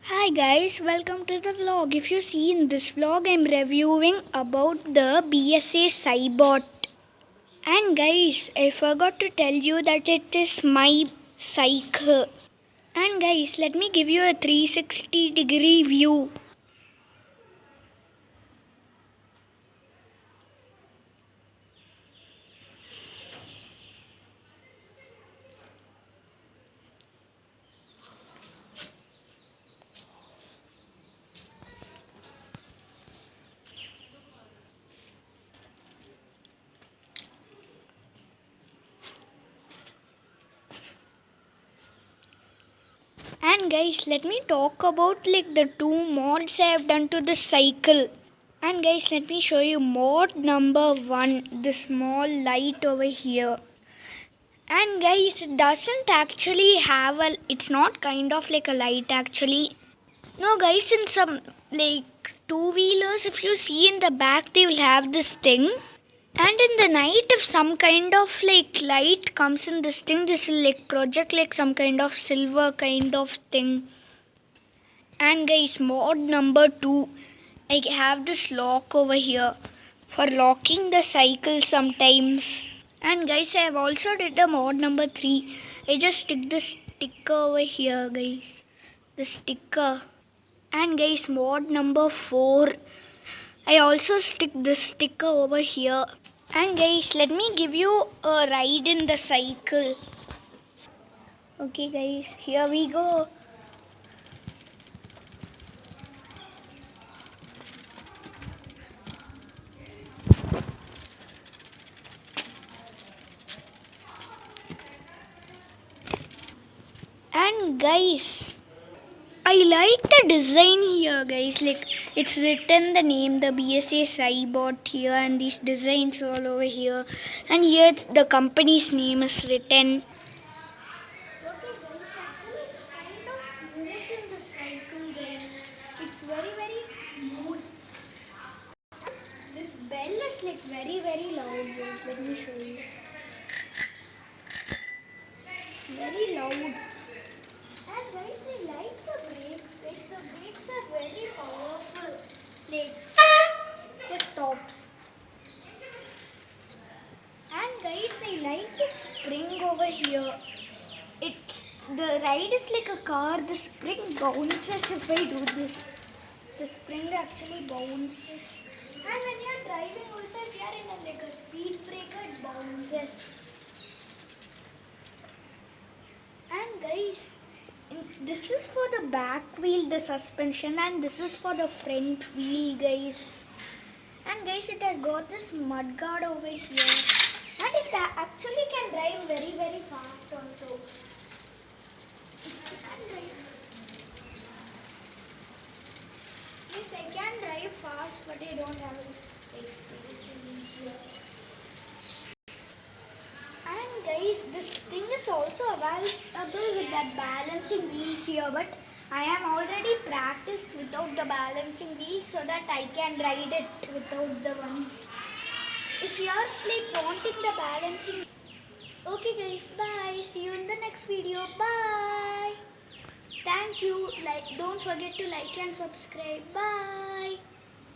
Hi guys, welcome to the vlog. If you see in this vlog, I'm reviewing about the BSA Cybot. And guys, I forgot to tell you that it is my cycle. And guys, let me give you a 360-degree view. And guys, let me talk about the two mods I have done to the cycle. And guys, let me show you mod number 1, the small light over here. And guys, it doesn't actually have it's not kind of like a light actually. No guys, in some two-wheelers, if you see in the back, they will have this thing. And in the night, if some kind of light comes in this thing, this will project some kind of silver kind of thing. And guys, mod number 2, I have this lock over here for locking the cycle sometimes. And guys, I have also did a mod number 3. I just stick the sticker over here guys. The sticker. And guys, mod number 4. I also stick this sticker over here. And guys, let me give you a ride in the cycle. Okay guys, here we go. And guys, I like the design here guys, it's written the name, the BSA Cybot here, and these designs all over here, and here the company's name is written. Okay guys, actually it's kind of smooth in the cycle guys, it's very smooth. This bell is very loud guys, let me show you. It's very loud. And guys, I like the brakes. The brakes are very powerful. The stops. And guys, I like the spring over here. The ride is like a car. The spring bounces if I do this. The spring actually bounces. And when you are driving also, if you are in a speed breaker, it bounces. And guys, this is for the back wheel, the suspension, and this is for the front wheel guys. And guys, it has got this mud guard over here, and it actually can drive very fast also. Yes, I can drive fast, but I don't have experience in here. And guys, this thing is also available with that balancing wheels here, but I am already practiced without the balancing wheels so that I can ride it without the ones. If you are wanting the balancing, okay guys, bye. See you in the next video. Bye. Thank you. Don't forget to like and subscribe. Bye.